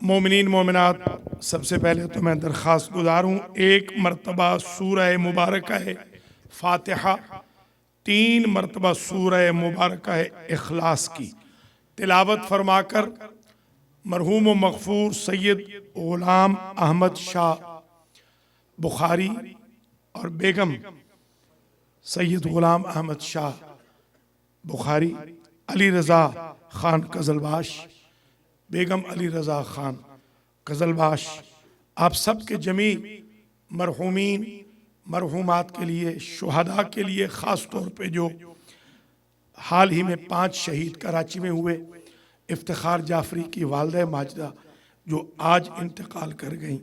مومنین مومنات، سب سے پہلے تو میں درخواست گزار ہوں، ایک مرتبہ سورہ مبارکہ ہے فاتحہ، 3 مرتبہ سورہ مبارکہ اخلاص کی تلاوت فرما کر مرحوم و مغفور سید غلام احمد شاہ بخاری اور بیگم سید غلام احمد شاہ بخاری، علی رضا خان قزلباش، بیگم علی رضا خان قزلباش، آپ سب کے جمیع مرحومین مرحومات کے لیے، شہداء کے لیے، خاص طور پہ جو حال ہی میں 5 شہید کراچی میں ہوئے، افتخار جعفری کی والدہ ماجدہ جو آج انتقال کر گئیں،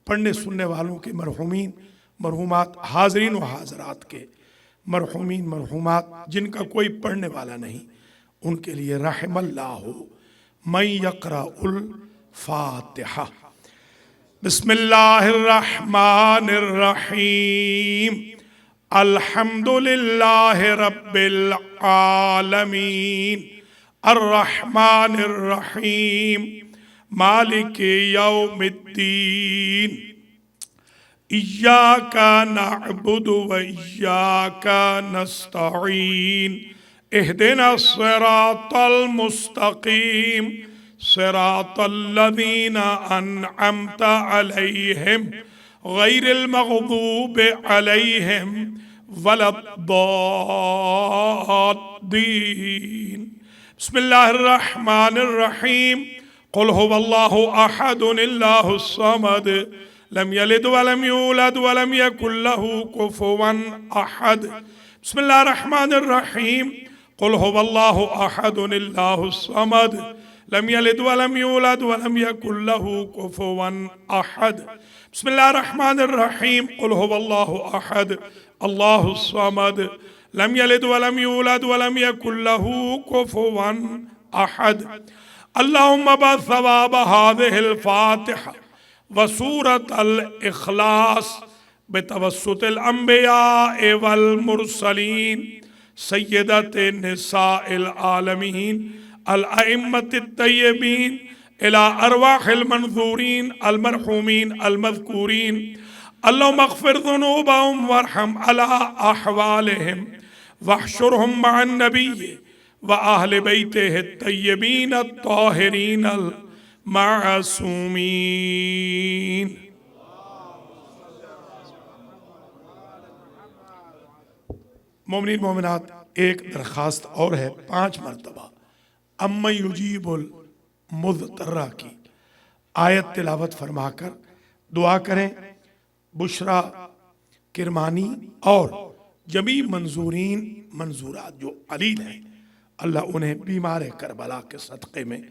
پڑھنے سننے والوں کے مرحومین مرحومات، حاضرین و حاضرات کے مرحومین مرحومات جن کا کوئی پڑھنے والا نہیں، ان کے لیے رحم اللہ من یقرأ الفاتحہ۔ بسم اللہ الرحمن الرحیم، الحمدللہ رب العالمین، الرحمن الرحیم، مالک یوم الدین، ایاک نعبد و ایاک نستعین، اہدنا الصراط المستقیم، صراط الذین انعمت علیہم غیر المغضوب علیہم ولا الضالین۔ بسم اللہ الرحمن الرحیم، قل هو اللہ احد اللہ الصمد، لم یلد ولم یولد ولم یکن له کفوا احد۔ بسم اللہ الرحمن الرحیم، قل هو اللہ احد اللہ الصمد، لم یلد ولم یولد ولم یکن له کفوا احد۔ بسم اللہ الرحمن الرحیم، قل هو اللہ احد اللہ الصمد، لم یلد ولم یولد ولم یکن له کفوا احد۔ اللہم بثواب هذه الفاتحة وسورة الإخلاص بتوسط الأنبياء والمرسلين سيدة نساء العالمين الأئمة الطيبين إلى أرواح المنذورين المرحومين المذكورين، اللهم اغفر ذنوبهم وارحم على أحوالهم واحشرهم مع النبي وأهل بيته الطيبين الطاهرين المعصومين۔ مومنین مومنات، ایک درخواست اور ہے، 5 مرتبہ اَمَّن یُجِیبُ الْمُضْطَرَّ کی آیت تلاوت فرما کر دعا کریں۔ بشرا کرمانی اور جمیع منظورین منظورات جو علیل ہیں، اللہ انہیں بیمار کربلا کے صدقے میں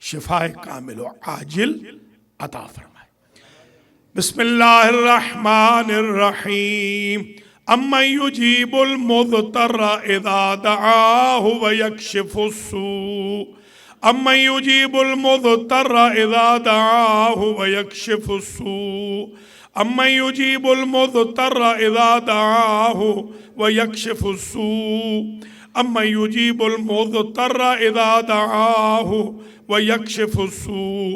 شفاء کامل و عاجل عطا فرمائے۔ بسم اللہ الرحمن الرحیم، اَمَّن یُجِیبُ الْمُضْطَرَّ اِذَا دَعَاهُ وَيَكْشِفُ السُّوءَ، اَمَّن یُجِیبُ الْمُضْطَرَّ اِذَا دَعَاهُ وَيَكْشِفُ السُّوءَ، اَمَّن یُجِیبُ الْمُضْطَرَّ اِذَا دَعَاهُ وَيَكْشِفُ السُّوءَ، اَمَّن یُجِیبُ الْمُضْطَرَّ اِذَا دَعَاهُ وَيَكْشِفُ السُّوءَ،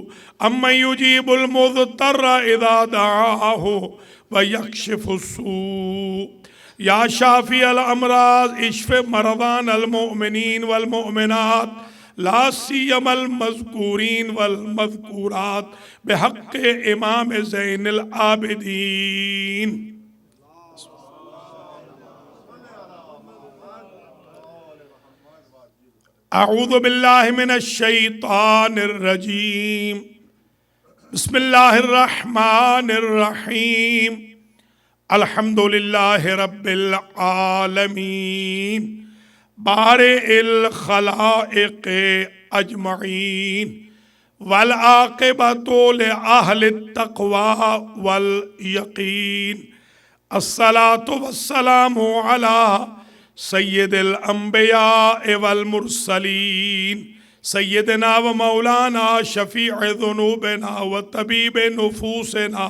اَمَّن یُجِیبُ الْمُضْطَرَّ اِذَا دَعَاهُ وَيَكْشِفُ السُّوءَ۔ یا شافی الامراض اشف مرضان المؤمنین والمؤمنات، لا سیما المذکورین والمذکورات، بحق امام زین العابدین۔ اعوذ باللہ من الشیطان الرجیم، بسم اللہ الرحمن الرحیم، الحمدللہ رب العالمین، بارئ الخلائق اجمعین، والعاقبۃ لأہل التقوی والیقین، الصلاة والسلام علی سید الانبیاء والمرسلین، سیدنا و مولانا شفیع ذنوبنا و طبیب نفوسنا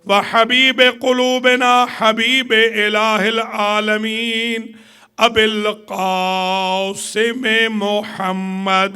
و حبیب قلوبنا، حبیب الہ العالمین، ابی القاسم محمد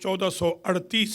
1438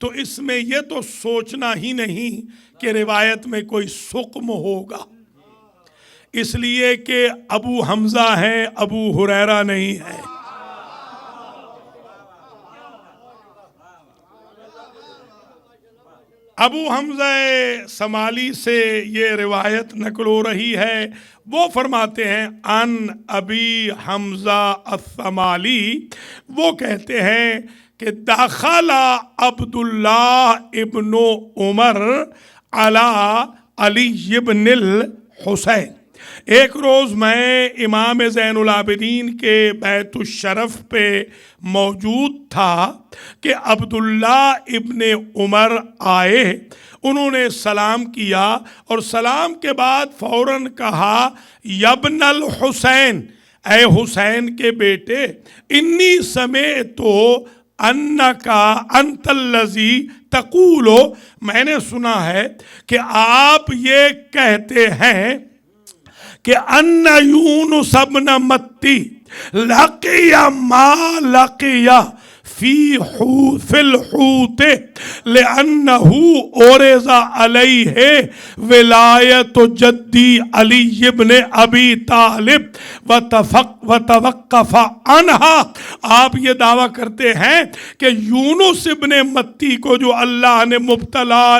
تو اس میں یہ تو سوچنا ہی نہیں کہ روایت میں کوئی سقم ہوگا، اس لیے کہ ابو حمزہ ہے، ابو ہریرہ نہیں ہے۔ ابو حمزہ سمالی سے یہ روایت نقل ہو رہی ہے، وہ فرماتے ہیں ان ابی حمزہ السمالی، وہ کہتے ہیں کہ داخل عبداللہ ابن عمر علی ابن الحسین، ایک روز میں امام زین العابدین کے بیت الشرف پہ موجود تھا کہ عبداللہ ابن عمر آئے، انہوں نے سلام کیا اور سلام کے بعد فوراً کہا یبن الحسین، اے حسین کے بیٹے، انی سمعتو انکا انت الذی تقولو، میں نے سنا ہے کہ آپ یہ کہتے ہیں کہ ان یونس ابن متی لقی ما لقی فی الحوت لأنہ اورز علیہ ولایت جدی علی ابن ابی طالب وتوقف عنہا، آپ یہ دعویٰ کرتے ہیں کہ یونس ابن متی کو جو اللہ نے مبتلا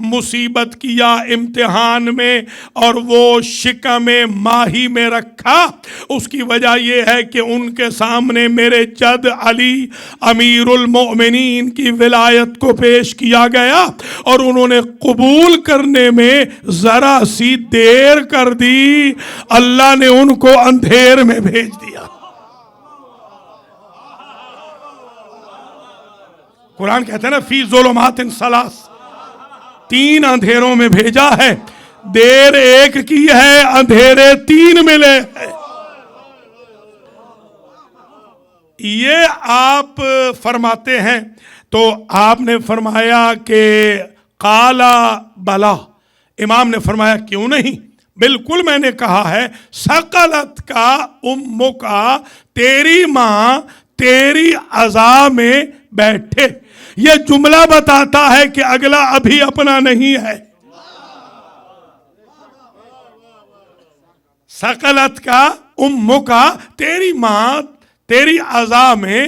مصیبت کیا امتحان میں اور وہ شکم ماہی میں رکھا، اس کی وجہ یہ ہے کہ ان کے سامنے میرے جد علی امیر المؤمنین کی ولایت کو پیش کیا گیا اور انہوں نے قبول کرنے میں ذرا سی دیر کر دی، اللہ نے ان کو اندھیر میں بھیج دیا۔ قرآن کہتے ہیں نا فی ظلمات ثلاث، 3 اندھیروں میں بھیجا ہے، دیر ایک کی ہے، اندھیرے 3 ملے ہیں۔ یہ آپ فرماتے ہیں تو آپ نے فرمایا کہ قالا بلا، امام نے فرمایا کیوں نہیں، بالکل میں نے کہا ہے، ثقلت کا امک کا، تیری ماں تیری عزا میں بیٹھے، یہ جملہ بتاتا ہے کہ اگلا ابھی اپنا نہیں ہے۔ ثقلت کا امک کا، تیری ماں تیری عزا میں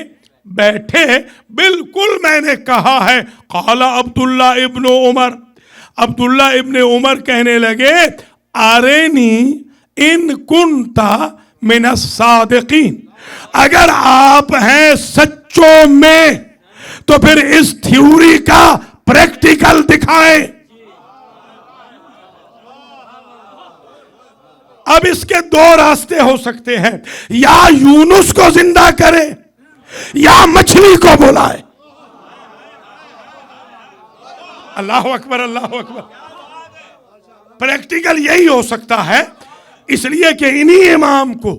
بیٹھے، بالکل میں نے کہا ہے۔ قال عبداللہ ابن عمر، عبداللہ ابن عمر کہنے لگے ارینی ان کنتا من الصادقین، اگر آپ ہیں سچوں میں تو پھر اس تھیوری کا پریکٹیکل دکھائیں۔ اب اس کے 2 راستے ہو سکتے ہیں، یا یونس کو زندہ کرے یا مچھلی کو بلائے۔ اللہ اکبر، اللہ اکبر۔ پریکٹیکل یہی ہو سکتا ہے، اس لیے کہ انہی امام کو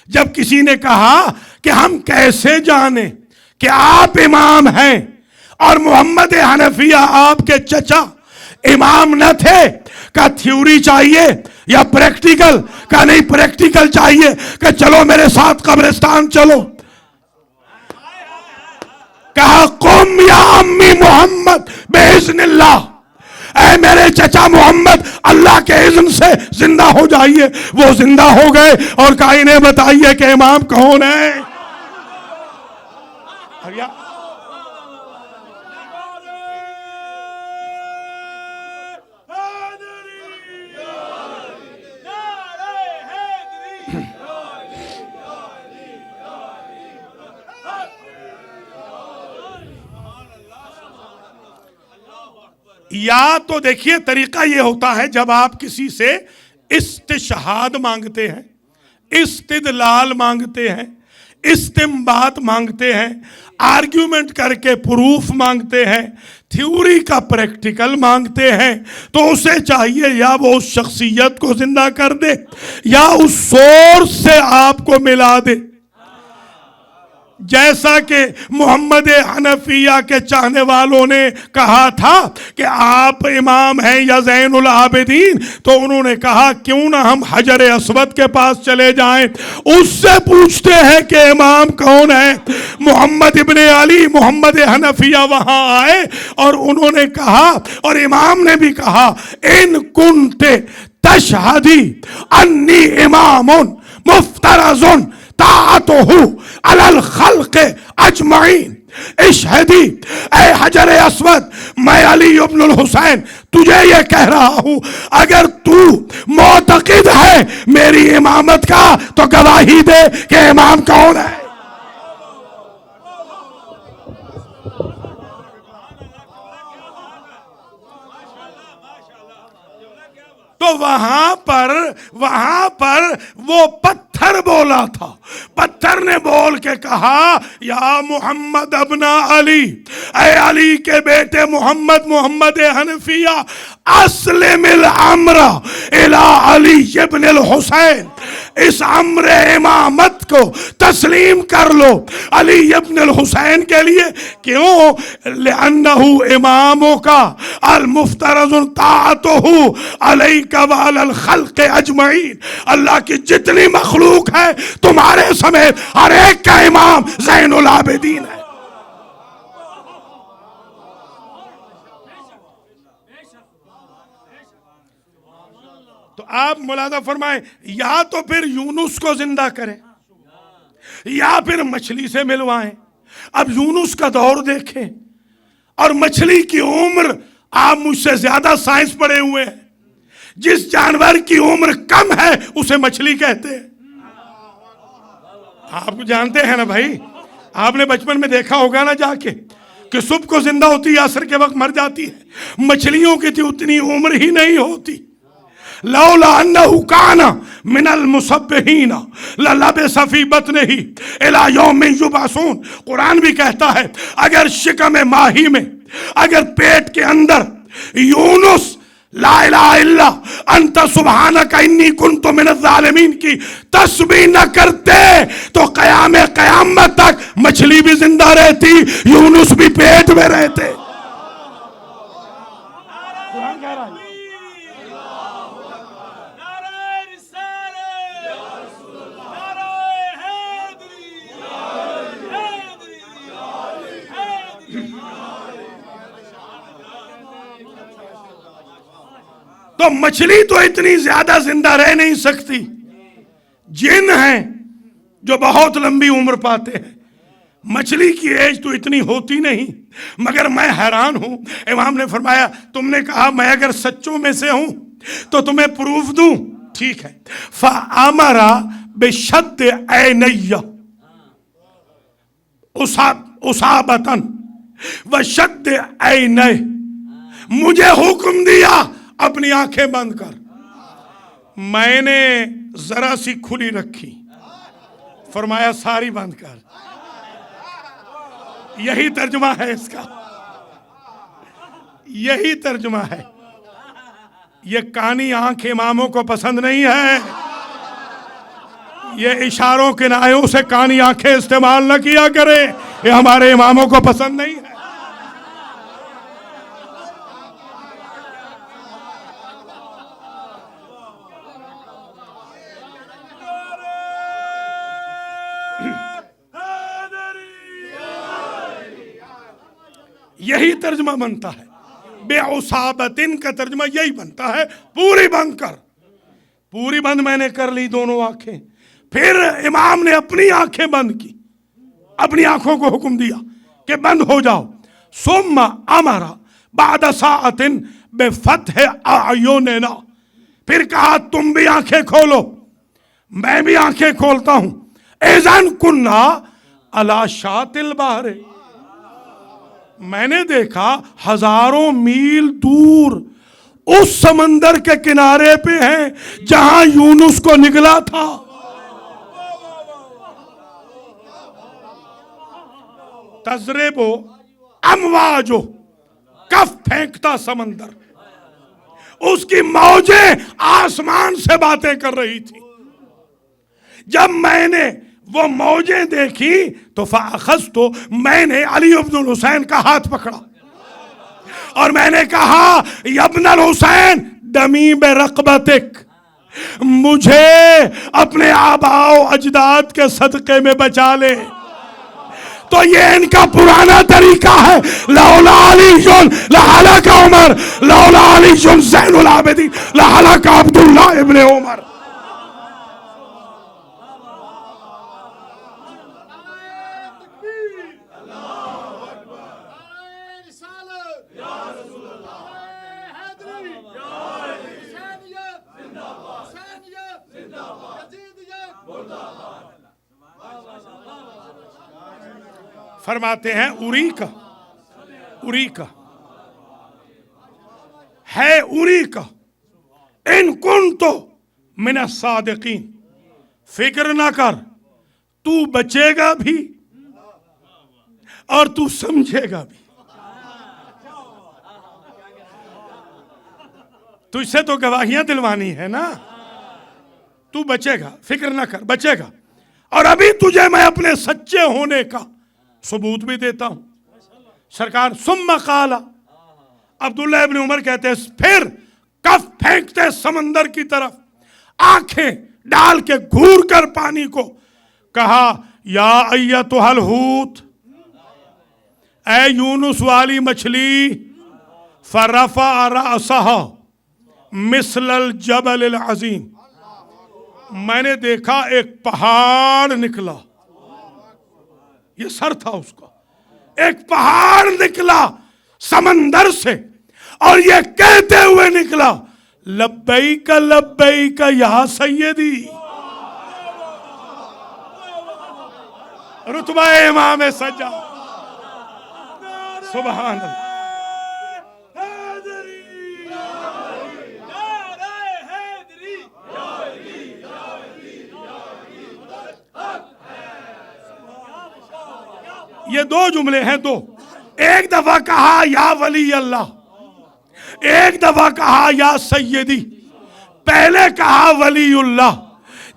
جب کسی نے کہا کہ ہم کیسے جانیں کہ آپ امام ہیں اور محمد حنفیہ آپ کے چچا امام نہ تھے، کا تھیوری چاہیے یا پریکٹیکل؟ کا نہیں، پریکٹیکل چاہیے، کہ چلو میرے ساتھ قبرستان چلو۔ کہا قم یا امی محمد باذن اللہ، اے میرے چچا محمد اللہ کے اذن سے زندہ ہو جائیے۔ وہ زندہ ہو گئے اور کہا انہیں بتائیے کہ امام کون ہے۔ یا تو دیکھیے طریقہ یہ ہوتا ہے جب آپ کسی سے استشہاد مانگتے ہیں، استدلال مانگتے ہیں، استنباط مانگتے ہیں، آرگیومنٹ کر کے پروف مانگتے ہیں، تھیوری کا پریکٹیکل مانگتے ہیں، تو اسے چاہیے یا وہ اس شخصیت کو زندہ کر دے یا اس سورس سے آپ کو ملا دے۔ جیسا کہ محمد حنفیہ کے چاہنے والوں نے کہا تھا کہ آپ امام ہیں یا زین العابدین، تو انہوں نے کہا کیوں نہ ہم حجر اسود کے پاس چلے جائیں، اس سے پوچھتے ہیں کہ امام کون ہے۔ محمد ابن علی محمد حنفیہ وہاں آئے اور انہوں نے کہا، اور امام نے بھی کہا، ان کنت تشہدی انی امام مفترض طاعتہ علی الخلق اجمعین، اشہدی اے حجر اسود، میں علی ابن الحسین تجھے یہ کہہ رہا ہوں، اگر تو معتقد ہے میری امامت کا تو گواہی دے کہ امام کون ہے۔ تو وہاں پر وہ پتھر بولا تھا، پتھر نے بول کے کہا یا محمد ابن علی، اے علی کے بیٹے محمد، محمد حنفیہ، اسلم الامر الی علی ابن الحسین، اس امر امامت کو تسلیم کر لو علی ابن الحسین کے لیے۔ کیوں؟ لأنہ امامک المفترض طاعتہ علیک وعلی الخلق اجمعین، اللہ کی جتنی مخلوق ہے تمہارے سمیت ہر ایک کا امام زین العابدین ہے۔ تو آپ ملاحظہ فرمائیں، یا تو پھر یونس کو زندہ کریں یا پھر مچھلی سے ملوائیں۔ اب یونس کا دور دیکھیں اور مچھلی کی عمر، آپ مجھ سے زیادہ سائنس پڑھے ہوئے ہیں، جس جانور کی عمر کم ہے اسے مچھلی کہتے ہیں۔ آپ کو جانتے ہیں نا بھائی، آپ نے بچپن میں دیکھا ہوگا نا جا کے کہ صبح کو زندہ ہوتی ہے، عصر کے وقت مر جاتی ہے۔ مچھلیوں کی تو اتنی عمر ہی نہیں ہوتی۔ لولا انہ کان من المسبحین للبث فی بطنہ الی یوم یبعثون، قرآن بھی کہتا ہے اگر شکم ماہی میں، اگر پیٹ کے اندر یونس لا الہ الا انت سبحانک انی کنت من الظالمین کی تسبیح نہ کرتے تو قیامت تک مچھلی بھی زندہ رہتی، یونس بھی پیٹ میں رہتے۔ تو مچھلی تو اتنی زیادہ زندہ رہ نہیں سکتی، جن ہیں جو بہت لمبی عمر پاتے ہیں، مچھلی کی ایج تو اتنی ہوتی نہیں۔ مگر میں حیران ہوں، امام نے فرمایا تم نے کہا میں اگر سچوں میں سے ہوں تو تمہیں پروف دوں، ٹھیک ہے۔ فَأَمَرَ بِشَدِّ عَيْنَيَّ اصابتاً وَشَدِّ عَيْنَيْ، مجھے حکم دیا اپنی آنکھیں بند کر، میں نے ذرا سی کھلی رکھی، فرمایا ساری بند کر۔ یہی ترجمہ ہے اس کا، یہی ترجمہ ہے۔ یہ کانی آنکھ اماموں کو پسند نہیں ہے، یہ اشاروں کنایوں سے کانی آنکھیں استعمال نہ کیا کریں، یہ ہمارے اماموں کو پسند نہیں ہے۔ یہی ترجمہ بنتا ہے، بے عصابتن کا ترجمہ یہی بنتا ہے، پوری بند کر۔ پوری بند میں نے کر لی دونوں آنکھیں، پھر امام نے اپنی آنکھیں بند کی، اپنی آنکھوں کو حکم دیا کہ بند ہو جاؤ۔ ثم امر بعد ساعت بفتح اعیننا، پھر کہا تم بھی آنکھیں کھولو، میں بھی آنکھیں کھولتا ہوں۔ اذن کنا علی شاط البحر، میں نے دیکھا ہزاروں میل دور اس سمندر کے کنارے پہ ہیں جہاں یونس کو نگلا تھا۔ تضرب امواج، کف پھینکتا سمندر، اس کی موجیں آسمان سے باتیں کر رہی تھی۔ جب میں نے وہ موجیں دیکھی تو فاخذت، میں نے علی ابن الحسین کا ہاتھ پکڑا اور میں نے کہا یا ابن الحسین دمی برقبتک، مجھے اپنے آباء و اجداد کے صدقے میں بچا لے۔ تو یہ ان کا پرانا طریقہ ہے، لولا علی لہلک عمر، لولا علی زین العابدین لہلک عبداللہ ابن عمر۔ فرماتے ہیں اریکا، اریکا ہے، اریکا ان کنتو من الصادقین، فکر نہ کر، تو بچے گا بھی اور تو سمجھے گا بھی۔ تجھ سے تو گواہیاں دلوانی ہے نا، تو بچے گا، فکر نہ کر، بچے گا، اور ابھی تجھے میں اپنے سچے ہونے کا ثبوت بھی دیتا ہوں۔ سرکار ثم قال، عبداللہ ابن عمر کہتے ہیں پھر کف پھینکتے سمندر کی طرف، آنکھیں ڈال کے گھور کر پانی کو، کہا یا ایتھا الحوت، اے یونس والی مچھلی، فرفع رأسہ مثل الجبل العظیم، میں نے دیکھا ایک پہاڑ نکلا، یہ سر تھا اس کا، ایک پہاڑ نکلا سمندر سے، اور یہ کہتے ہوئے نکلا لبیک لبیک یا سیدی، رتبہ امام سجاد، سبحان اللہ۔ یہ دو جملے ہیں، دو، ایک دفعہ کہا یا ولی اللہ، ایک دفعہ کہا یا سیدی۔ پہلے کہا ولی اللہ،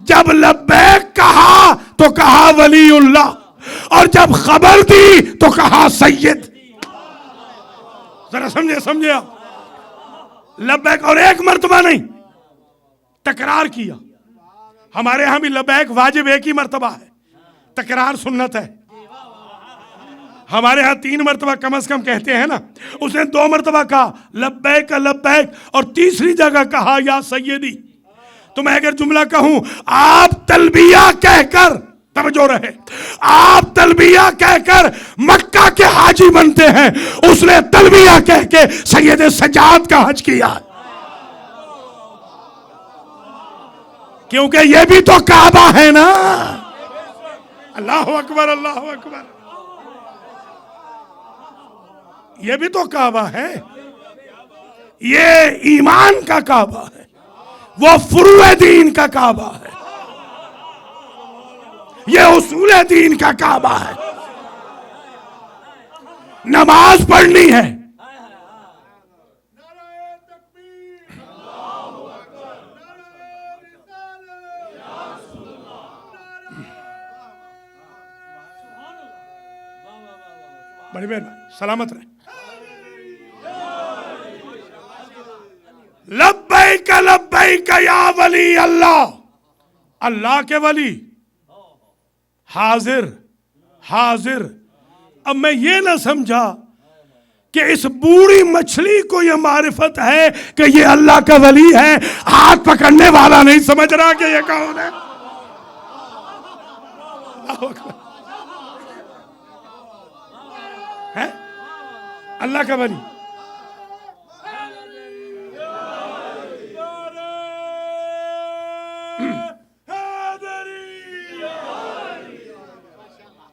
جب لبیک کہا تو کہا ولی اللہ، اور جب خبر دی تو کہا سید۔ ذرا سمجھے آپ، لبیک اور ایک مرتبہ نہیں، تکرار کیا۔ ہمارے ہاں بھی لبیک واجب ایک ہی مرتبہ ہے، تکرار سنت ہے۔ ہمارے ہاں 3 مرتبہ کم از کم کہتے ہیں نا، اس نے 2 مرتبہ کہا لبیک لبیک، اور تیسری جگہ کہا یا سیدی۔ تو میں اگر جملہ کہوں، آپ تلبیہ کہہ کر، توجہ رہے، آپ تلبیہ کہہ کر مکہ کے حاجی بنتے ہیں، اس نے تلبیہ کہہ کے سید سجاد کا حج کیا، کیونکہ یہ بھی تو کعبہ ہے نا۔ اللہ اکبر، اللہ اکبر، یہ بھی تو کعبہ ہے، یہ ایمان کا کعبہ ہے، وہ فروع دین کا کعبہ ہے، یہ اصول دین کا کعبہ ہے۔ نماز پڑھنی ہے، بڑی مہربانی، سلامت رہے۔ لبیک لبیک یا ولی اللہ، اللہ کے ولی، حاضر حاضر۔ اب میں یہ نہ سمجھا کہ اس بوڑھی مچھلی کو یہ معرفت ہے کہ یہ اللہ کا ولی ہے، ہاتھ پکڑنے والا نہیں سمجھ رہا کہ یہ کون ہے۔ اللہ کا ولی،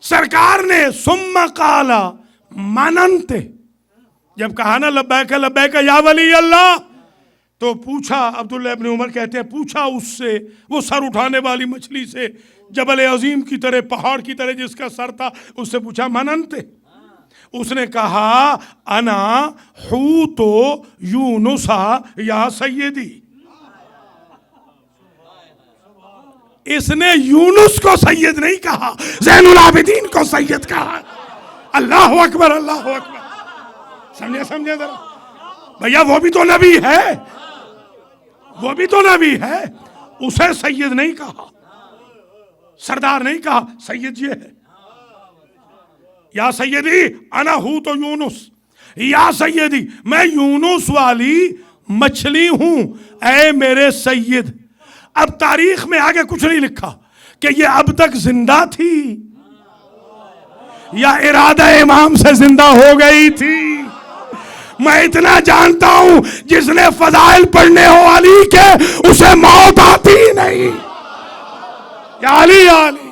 سرکار نے ثم قال مننت، جب کہا نا لبیک لبیک یا ولی اللہ، تو پوچھا، عبداللہ ابن عمر کہتے ہیں پوچھا اس سے، وہ سر اٹھانے والی مچھلی سے، جبل عظیم کی طرح، پہاڑ کی طرح جس کا سر تھا، اس سے پوچھا مننت، اس نے کہا انا حوت یونس یا سیدی، اس نے یونس کو سید نہیں کہا، زین العابدین کو سید کہا۔ اللہ اکبر، اللہ اکبر۔ سمجھے ذرا بھیا، وہ بھی تو نبی ہے، وہ بھی تو نبی ہے، اسے سید نہیں کہا، سردار نہیں کہا، سید یہ ہے۔ یا سیدی انا ہوں تو یونس، یا سیدی میں یونس والی مچھلی ہوں، اے میرے سید۔ اب تاریخ میں آگے کچھ نہیں لکھا کہ یہ اب تک زندہ تھی یا ارادہ امام سے زندہ ہو گئی تھی۔ میں اتنا جانتا ہوں، جس نے فضائل پڑھنے ہو علی کے، اسے موت آتی نہیں۔ یا علی، یا علی۔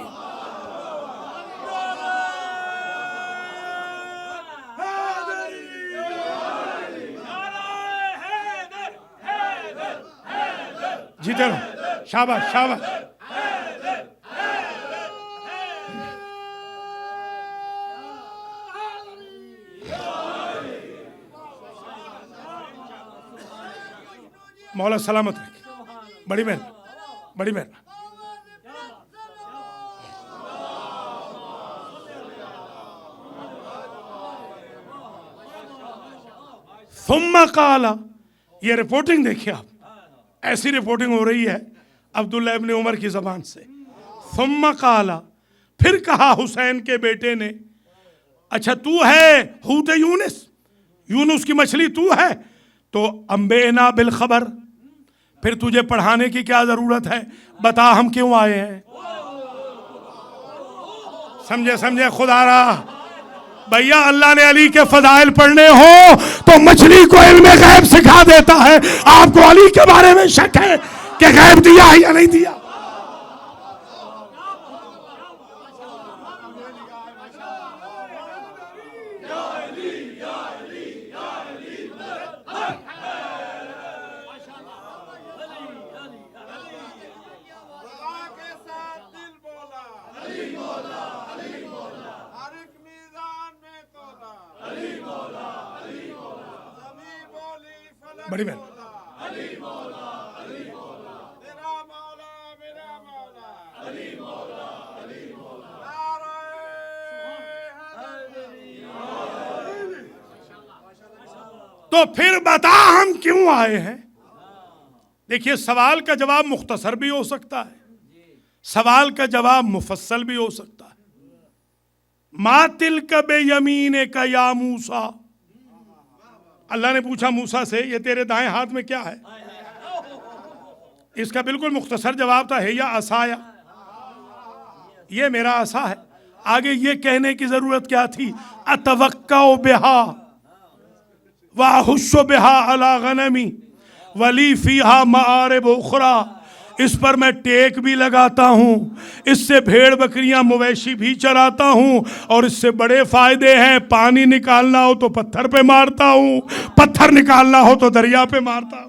جیتے رہو، شاباش شاباش۔ مولا سلامت رکھے، بڑی مہربانی، بڑی مہربانی۔ ثم قال، یہ رپورٹنگ دیکھیں آپ، ایسی رپورٹنگ ہو رہی ہے عبداللہ ابن عمر کی زبان سے۔ ثم قال، پھر کہا حسین کے بیٹے نے، اچھا تو ہے حوت یونس، یونس کی مچھلی تو ہے، تو انبئنا بالخبر، پھر تجھے پڑھانے کی کیا ضرورت ہے، بتا ہم کیوں آئے ہیں۔ سمجھے خدا را بھیا، اللہ نے علی کے فضائل پڑھنے ہو تو مچھلی کو علم غیب سکھا دیتا ہے۔ آپ کو علی کے بارے میں شک ہے کہ غیب دیا ہے یا نہیں دیا؟ بڑی بہن تو پھر بتا ہم کیوں آئے ہیں۔ دیکھیے، سوال کا جواب مختصر بھی ہو سکتا ہے، سوال کا جواب مفصل بھی ہو سکتا ہے۔ ما تلک بیمینک یا موسیٰ، اللہ نے پوچھا موسیٰ سے، یہ تیرے دائیں ہاتھ میں کیا ہے؟ اس کا بالکل مختصر جواب تھا، ہے یا عصایا، یہ میرا عصا ہے۔ آگے یہ کہنے کی ضرورت کیا تھی، اتوقع بہا واحش بہا علی غنمی ولی فیہا معارب اخری، اس پر میں ٹیک بھی لگاتا ہوں، اس سے بھیڑ بکریاں مویشی بھی چراتا ہوں، اور اس سے بڑے فائدے ہیں۔ پانی نکالنا ہو تو پتھر پہ مارتا ہوں، پتھر نکالنا ہو تو دریا پہ مارتا ہوں۔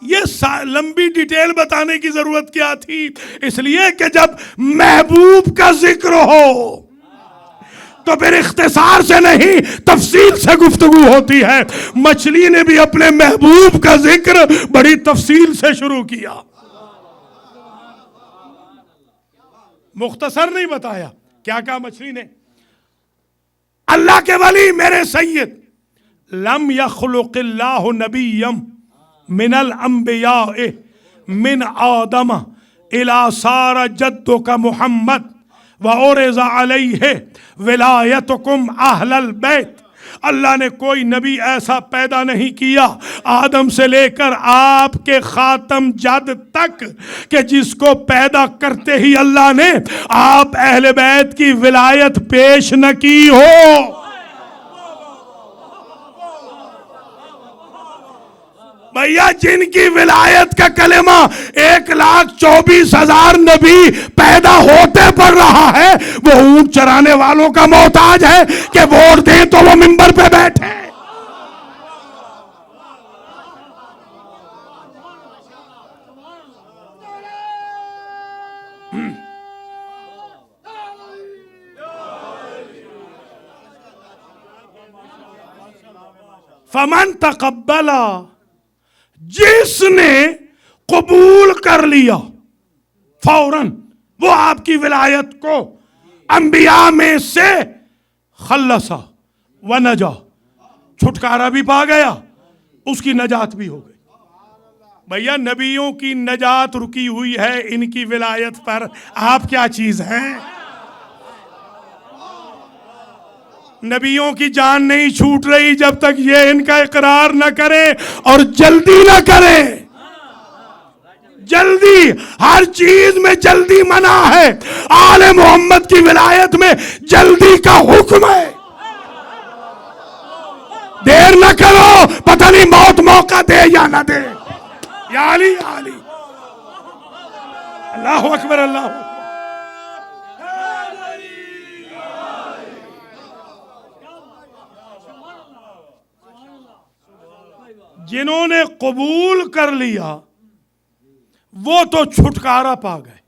یہ لمبی ڈیٹیل بتانے کی ضرورت کیا تھی؟ اس لیے کہ جب محبوب کا ذکر ہو تو پھر اختصار سے نہیں، تفصیل سے گفتگو ہوتی ہے۔ مچھلی نے بھی اپنے محبوب کا ذکر بڑی تفصیل سے شروع کیا، مختصر نہیں بتایا۔ کیا کہا مچھلی نے؟ اللہ کے ولی میرے سید، لم یخلق اللہ نبیم من الانبیاء من آدم الی صار جدک محمد وعرض علیہ ولایتکم اہل البیت۔ اللہ نے کوئی نبی ایسا پیدا نہیں کیا آدم سے لے کر آپ کے خاتم جد تک کہ جس کو پیدا کرتے ہی اللہ نے آپ اہل بیت کی ولایت پیش نہ کی ہو۔ بھیا، جن کی ولایت کا کلمہ 1,24,000 نبی پیدا ہوتے پڑھ رہا ہے، وہ اونٹ چرانے والوں کا محتاج ہے کہ ووٹ دیں تو وہ منبر پہ بیٹھے۔ فمن تقبلا، جس نے قبول کر لیا، فوراً وہ آپ کی ولایت کو انبیاء میں سے خلصا و نجا، چھٹکارا بھی پا گیا، اس کی نجات بھی ہو گئی۔ بھیا نبیوں کی نجات رکی ہوئی ہے ان کی ولایت پر، آپ کیا چیز ہیں؟ نبیوں کی جان نہیں چھوٹ رہی جب تک یہ ان کا اقرار نہ کریں اور جلدی نہ کریں۔ جلدی، ہر چیز میں جلدی منع ہے، آل محمد کی ولایت میں جلدی کا حکم ہے۔ دیر نہ کرو، پتہ نہیں موت موقع دے یا نہ دے۔ یا علی یا علی، اللہ اکبر اللہ اکبر۔ جنہوں نے قبول کر لیا وہ تو چھٹکارا پا گئے،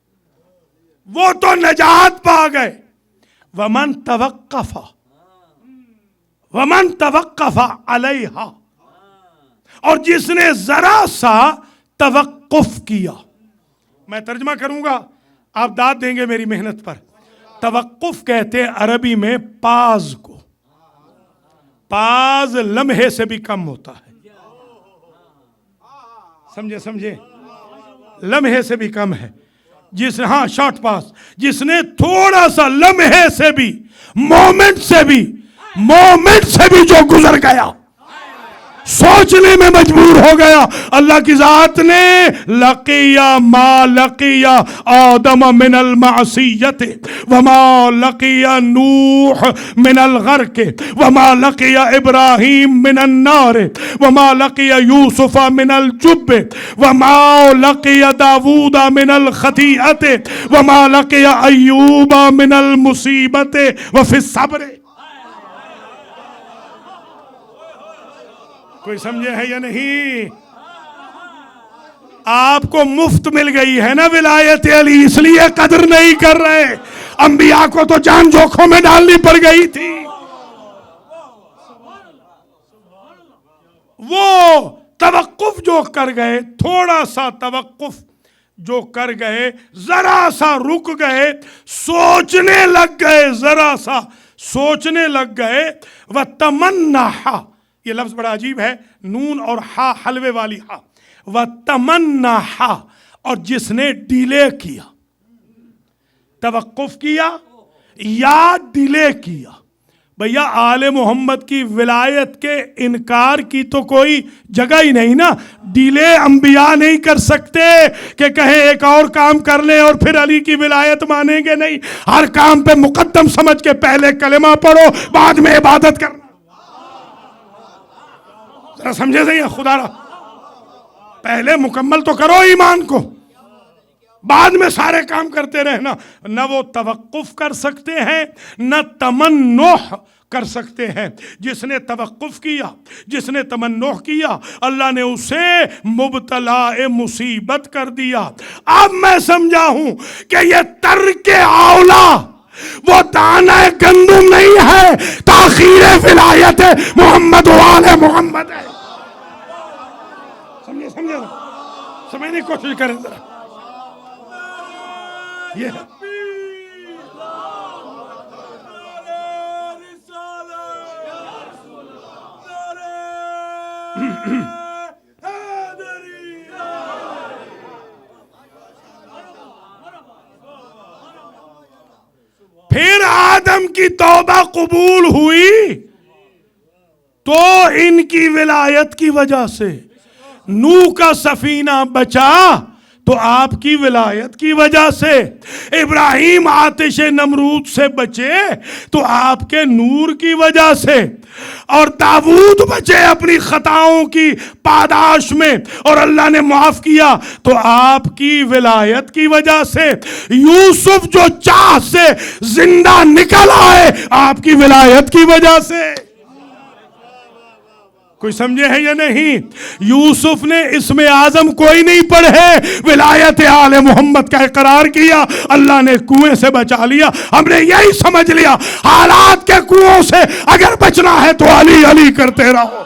وہ تو نجات پا گئے۔ ومن توقف علیہا، اور جس نے ذرا سا توقف کیا، میں ترجمہ کروں گا آپ داد دیں گے میری محنت پر۔ توقف کہتے ہیں عربی میں پاز کو، پاز لمحے سے بھی کم ہوتا ہے، سمجھے لمحے سے بھی کم ہے، ہاں شارٹ پاس، جس نے تھوڑا سا لمحے سے بھی، مومنٹ سے بھی جو گزر گیا، سوچنے میں مجبور ہو گیا، اللہ کی ذات نے لقیا ما لقیا آدم من المعصیت وما لقیا نوح من الغرق وما لقیا ابراہیم من النار وما لقیا یوسف من الجب وما لقیا داود من الخطیئت وما لقیا ایوب من المصیبت وفی الصبر۔ کوئی سمجھے ہے یا نہیں؟ آپ کو مفت مل گئی ہے نا ولایت علی، اس لیے قدر نہیں کر رہے۔ انبیاء کو تو جان جوکھوں میں ڈالنی پڑ گئی تھی۔ وہ توقف جو کر گئے، تھوڑا سا توقف جو کر گئے، ذرا سا رک گئے، سوچنے لگ گئے، ذرا سا سوچنے لگ گئے۔ وَتَمَنَّحَ، یہ لفظ بڑا عجیب ہے، نون اور ہا حلوے والی ہا۔ وَتَمَنَّحَ، اور جس نے ڈیلے کیا، توقف کیا یا ڈیلے کیا۔ بھیا آل محمد کی ولایت کے انکار کی تو کوئی جگہ ہی نہیں نا۔ ڈیلے انبیاء نہیں کر سکتے کہ کہیں ایک اور کام کر لیں اور پھر علی کی ولایت مانیں گے، نہیں۔ ہر کام پہ مقدم سمجھ کے پہلے کلمہ پڑھو، بعد میں عبادت کرنا۔ ذرا سمجھے صحیح ہے خدا را، پہلے مکمل تو کرو ایمان کو، بعد میں سارے کام کرتے رہنا۔ نہ وہ توقف کر سکتے ہیں، نہ تمنح کر سکتے ہیں۔ جس نے توقف کیا، جس نے تمنح کیا، اللہ نے اسے مبتلا مصیبت کر دیا۔ اب میں سمجھا ہوں کہ یہ ترک اولا وہ دانہ گندم نہیں ہے، تاخیر ولایت محمد و آل محمد ہے۔ سمجھے سمجھنے کی کوشش کریں ذرا، یہ ہے۔ پھر آدم کی توبہ قبول ہوئی تو ان کی ولایت کی وجہ سے، نوح کا سفینہ بچا تو آپ کی ولایت کی وجہ سے، ابراہیم آتش نمرود سے بچے تو آپ کے نور کی وجہ سے، اور داؤد بچے اپنی خطاؤں کی پاداش میں اور اللہ نے معاف کیا تو آپ کی ولایت کی وجہ سے، یوسف جو چاہ سے زندہ نکل آئے آپ کی ولایت کی وجہ سے۔ کوئی سمجھے ہے یا نہیں؟ یوسف نے اسم اعظم کوئی نہیں پڑھے، ولایت آل محمد کا اقرار کیا، اللہ نے کنویں سے بچا لیا۔ ہم نے یہی سمجھ لیا حالات کے کنووں سے اگر بچنا ہے تو علی علی کرتے رہو۔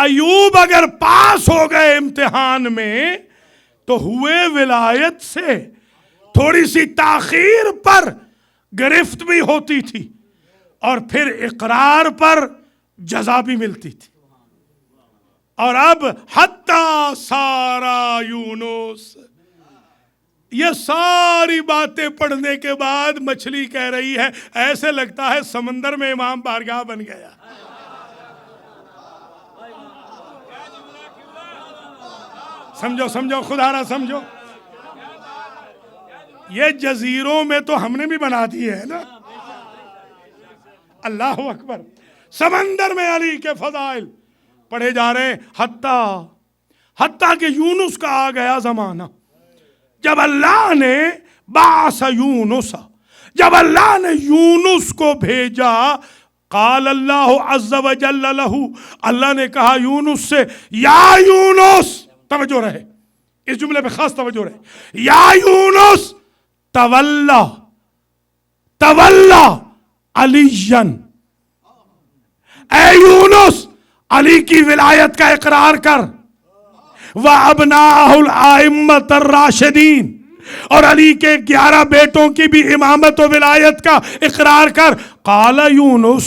ایوب اگر پاس ہو گئے امتحان میں تو ہوئے ولایت سے تھوڑی سی تاخیر پر گرفت بھی ہوتی تھی اور پھر اقرار پر جزا بھی ملتی تھی. اور اب حتی سارا یونس، یہ ساری باتیں پڑھنے کے بعد مچھلی کہہ رہی ہے ایسے لگتا ہے سمندر میں امام بارگاہ بن گیا. سمجھو سمجھو خدا را سمجھو. یہ جزیروں میں تو ہم نے بھی بنا دی ہے نا. اللہ اکبر. سمندر میں علی کے فضائل پڑھے جا رہے ہیں. حتیٰ کہ یونس کا آ گیا زمانہ جب اللہ نے بعث یونس، جب اللہ نے یونس کو بھیجا. قال اللہ عز وجل لہ، اللہ نے کہا یونس سے، یا یونس، توجہ رہے اس جملے پہ خاص توجہ رہے، یا یونس تولا علیًا، اے یونس علی کی ولایت کا اقرار کر، وَأَبْنَاءَهُ الْآئِمَّةَ الرَّاشِدِينَ، اور علی کے 11 بیٹوں کی بھی امامت و ولایت کا اقرار کر. قال یونس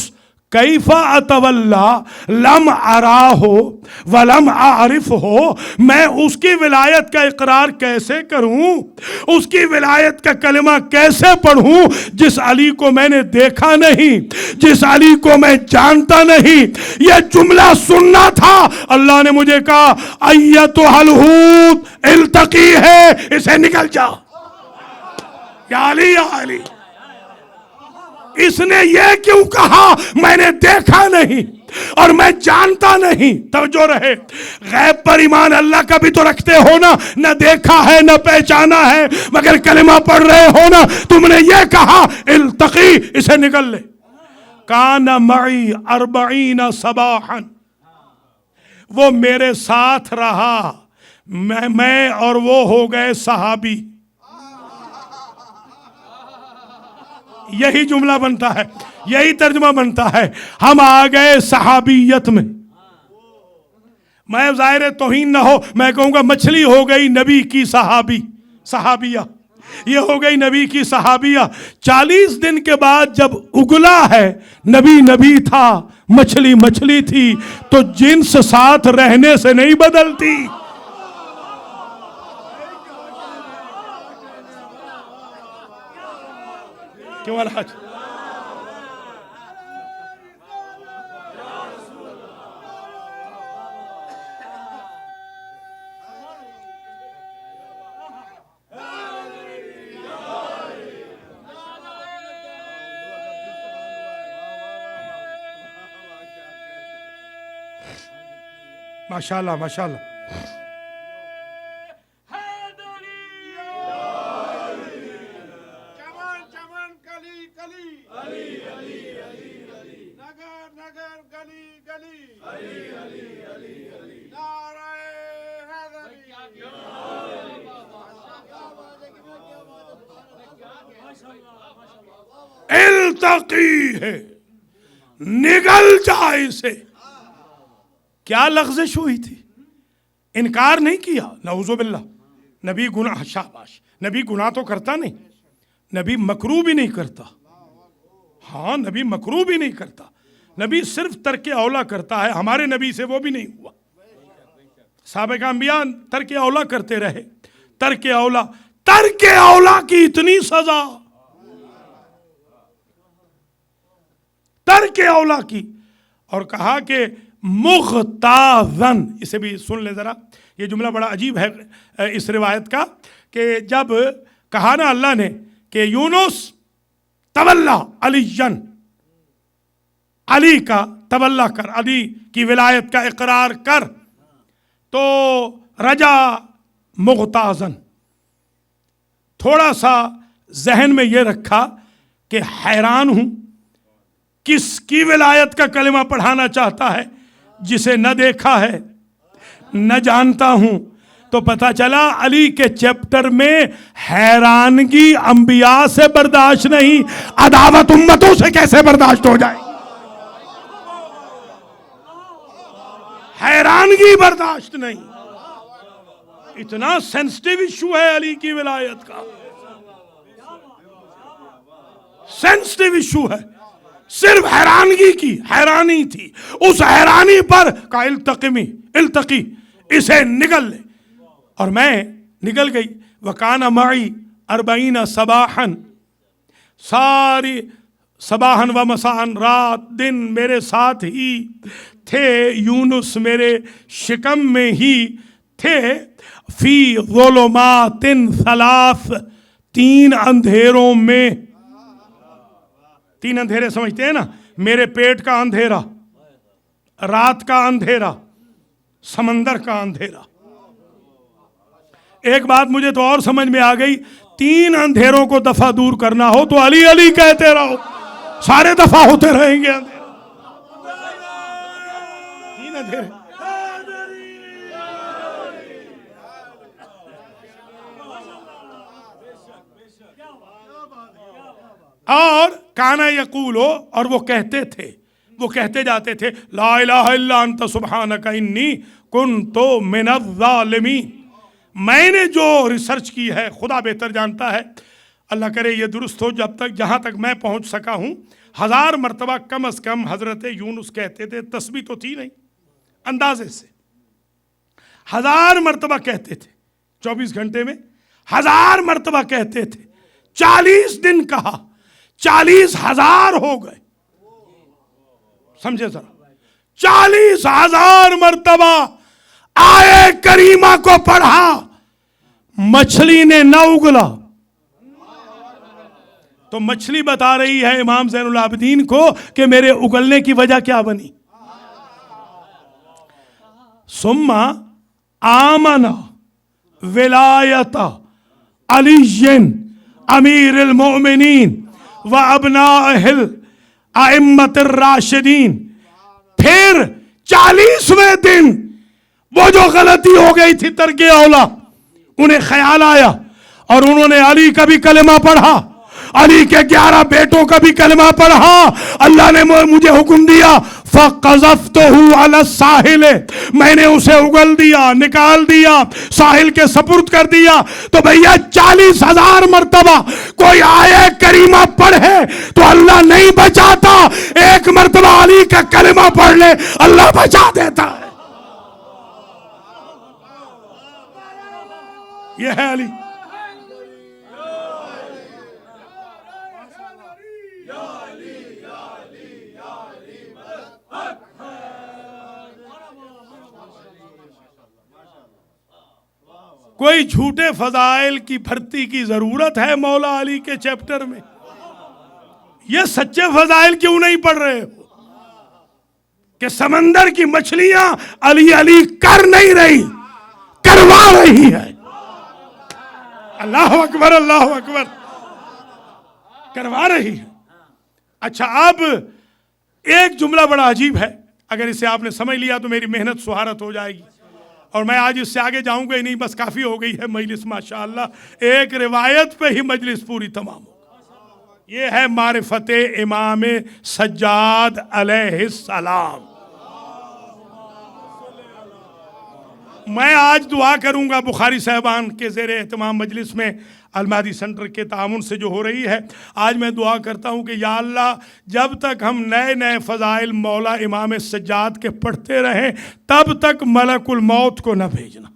کیف اتولا لم اراہ ولم اعرفہ، میں اس کی ولایت کا اقرار کیسے کروں، اس کی ولایت کا کلمہ کیسے پڑھوں جس علی کو میں نے دیکھا نہیں، جس علی کو میں جانتا نہیں. یہ جملہ سننا تھا. اللہ نے مجھے کہا ایتھا الحوت التقی ہے، اسے نکل جا. یا علی یا علی. اس نے یہ کیوں کہا میں نے دیکھا نہیں اور میں جانتا نہیں. توجہ رہے، غیب پر ایمان اللہ کا بھی تو رکھتے ہو نا، نہ دیکھا ہے نہ پہچانا ہے مگر کلمہ پڑھ رہے ہو نا. تم نے یہ کہا التقی، اسے نکل لے. کان معی 40 صباحا، وہ میرے ساتھ رہا، میں اور وہ ہو گئے صحابی. یہی جملہ بنتا ہے، یہی ترجمہ بنتا ہے، ہم آ گئے صحابیت میں. میں ظاہر توہین نہ ہو، میں کہوں گا مچھلی ہو گئی نبی کی صحابیہ، یہ ہو گئی نبی کی صحابیہ. 40 دن کے بعد جب اگلا ہے، نبی تھا، مچھلی تھی، تو جنس ساتھ رہنے سے نہیں بدلتی. کیوں الحاج؟ ماشاءاللہ ماشاءاللہ. التقی ہے، نگل جائے سے. کیا لغزش ہوئی تھی؟ انکار نہیں کیا، نعوذ باللہ. نبی گناہ، شاباش، نبی گناہ تو کرتا نہیں، نبی مکروہ بھی نہیں کرتا. ہاں نبی مکروہ بھی نہیں کرتا، نبی صرف ترک اولا کرتا ہے. ہمارے نبی سے وہ بھی نہیں ہوا. سابق انبیاء ترک اولا کرتے رہے. ترک اولا کی اتنی سزا، ترک اولا کی. اور کہا کہ مغتاظن، اسے بھی سن لیں ذرا، یہ جملہ بڑا عجیب ہے اس روایت کا، کہ جب کہا نا اللہ نے کہ یونس تولا علیًا، علی کا تولا کر، علی کی ولایت کا اقرار کر، تو رجا مغتاظن، تھوڑا سا ذہن میں یہ رکھا کہ حیران ہوں، کس کی ولایت کا کلمہ پڑھانا چاہتا ہے جسے نہ دیکھا ہے نہ جانتا ہوں. تو پتہ چلا علی کے چیپٹر میں حیرانگی انبیاء سے برداشت نہیں، عداوت امتوں سے کیسے برداشت ہو جائے. حیرانگی برداشت نہیں. اتنا سینسٹیو ایشو ہے علی کی ولایت کا، سینسٹیو ایشو ہے. صرف حیرانگی کی حیرانی تھی، اس حیرانی پر کا التقی اسے نگل لے. اور میں نگل گئی. وَكَانَ مَعِي 40 صباحاً، ساری صباحاً و مساءً، رات دن میرے ساتھ ہی تھے. یونس میرے شکم میں ہی تھے. فی ظلمات 3، 3 اندھیروں میں. 3 اندھیرے سمجھتے ہیں نا؟ میرے پیٹ کا اندھیرا، رات کا اندھیرا، سمندر کا اندھیرا. ایک بات مجھے تو اور سمجھ میں آ گئی، 3 اندھیروں کو دفع دور کرنا ہو تو علی علی کہتے رہو، سارے دفع ہوتے رہیں گے. 3 اندھیرے. اور کانا یقولو، اور وہ کہتے تھے، وہ کہتے جاتے تھے، لا الہ الا انت سبحانک انی کنت من الظالمین. میں نے جو ریسرچ کی ہے خدا بہتر جانتا ہے، اللہ کرے یہ درست ہو. جب تک جہاں تک میں پہنچ سکا ہوں 1000 مرتبہ کم از کم حضرت یونس کہتے تھے. تسبیح تو تھی نہیں، اندازے سے 1000 مرتبہ کہتے تھے. 24 گھنٹے میں 1000 مرتبہ کہتے تھے. 40 دن کہا، 40,000 ہو گئے. سمجھے ذرا، 40,000 مرتبہ آیے کریمہ کو پڑھا، مچھلی نے نہ اگلا. تو مچھلی بتا رہی ہے امام زین العابدین کو کہ میرے اگلنے کی وجہ کیا بنی. ثم آمن ولایت علی امیر المؤمنین و ابنائہ الائمۃ الراشدین. پھر 40ویں دن وہ جو غلطی ہو گئی تھی ترک اولا، انہیں خیال آیا اور انہوں نے علی کا بھی کلمہ پڑھا، علی کے 11 بیٹوں کا بھی کلمہ پڑھا. اللہ نے مجھے حکم دیا فَقَذَفْتُهُ عَلَى السَّاحِلِ، میں نے اسے اگل دیا، نکال دیا، ساحل کے سپرد کر دیا. تو بھیا 40,000 مرتبہ کوئی آیہ کریمہ پڑھے تو اللہ نہیں بچاتا. ایک مرتبہ علی کا کلمہ پڑھ لے اللہ بچا دیتا ہے. یہ ہے علی. کوئی جھوٹے فضائل کی بھرتی کی ضرورت ہے مولا علی کے چیپٹر میں؟ یہ سچے فضائل کیوں نہیں پڑھ رہے ہو کہ سمندر کی مچھلیاں علی علی کر نہیں رہی، کروا رہی ہے. اللہ اکبر، اللہ اکبر، کروا رہی ہے. اچھا، اب ایک جملہ بڑا عجیب ہے، اگر اسے آپ نے سمجھ لیا تو میری محنت سہارت ہو جائے گی. اور میں آج اس سے آگے جاؤں گا ہی نہیں، بس کافی ہو گئی ہے مجلس ماشاءاللہ. ایک روایت پہ ہی مجلس پوری تمام ہوگی. یہ ہے معرفت امام سجاد علیہ السلام. میں آج دعا کروں گا بخاری صاحبان کے زیر اہتمام مجلس میں المہدی سینٹر کے تعاون سے جو ہو رہی ہے. آج میں دعا کرتا ہوں کہ یا اللہ جب تک ہم نئے نئے فضائل مولا امام سجاد کے پڑھتے رہیں تب تک ملک الموت کو نہ بھیجنا.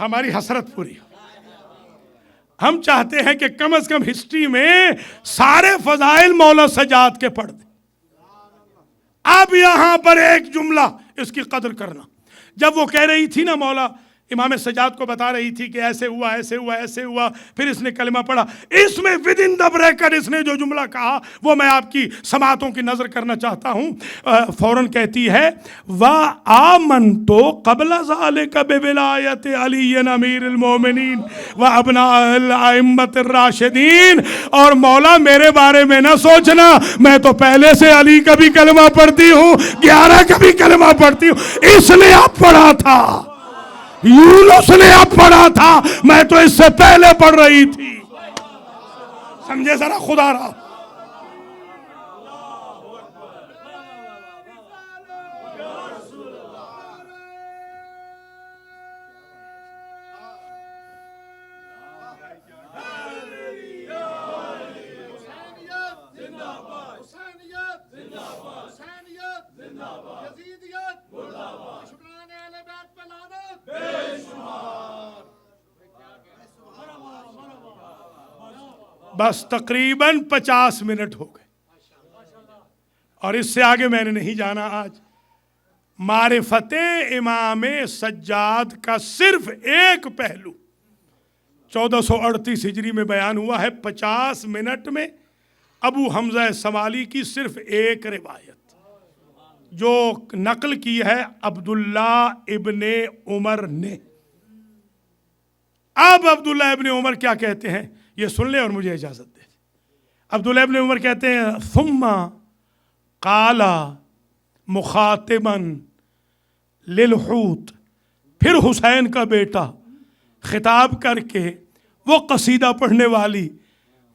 ہماری حسرت پوری ہو. ہم چاہتے ہیں کہ کم از کم ہسٹری میں سارے فضائل مولا سجاد کے پڑھ دیں. اب یہاں پر ایک جملہ اس کی قدر کرنا. جب وہ کہہ رہی تھی نا، مولا امام سجاد کو بتا رہی تھی کہ ایسے ہوا ایسے ہوا ایسے ہوا، پھر اس نے کلمہ پڑھا، اس میں ودن دا بریکٹ اس نے جو جملہ کہا وہ میں آپ کی سماعتوں کی نظر کرنا چاہتا ہوں. فوراً کہتی ہے وَآمَنْتُ قَبْلَ ذَلِكَ بِوِلَایَتِ عَلِيٍّ أَمِيرِ الْمُؤْمِنِينَ وَأَبْنَاءِ الْأَئِمَّةِ الرَّاشِدِينَ. اور مولا میرے بارے میں نہ سوچنا، میں تو پہلے سے علی کا بھی کلمہ پڑھتی ہوں، 11 کا بھی کلمہ پڑھتی ہوں. اس نے اب پڑھا تھا، یونس نے اب پڑھا تھا، میں تو اس سے پہلے پڑھ رہی تھی. سمجھے ذرا خدا را. بس تقریباً 50 منٹ ہو گئے اور اس سے آگے میں نے نہیں جانا آج. معرفت امام سجاد کا صرف ایک پہلو 1438 ہجری میں بیان ہوا ہے. 50 منٹ میں ابو حمزہ سمالی کی صرف ایک روایت جو نقل کی ہے عبداللہ ابن عمر نے. اب عبداللہ ابن عمر کیا کہتے ہیں یہ سن لیں اور مجھے اجازت دیں. عبداللہ ابن عمر کہتے ہیں ثم قال مخاطبا للحوت، پھر حسین کا بیٹا خطاب کر کے وہ قصیدہ پڑھنے والی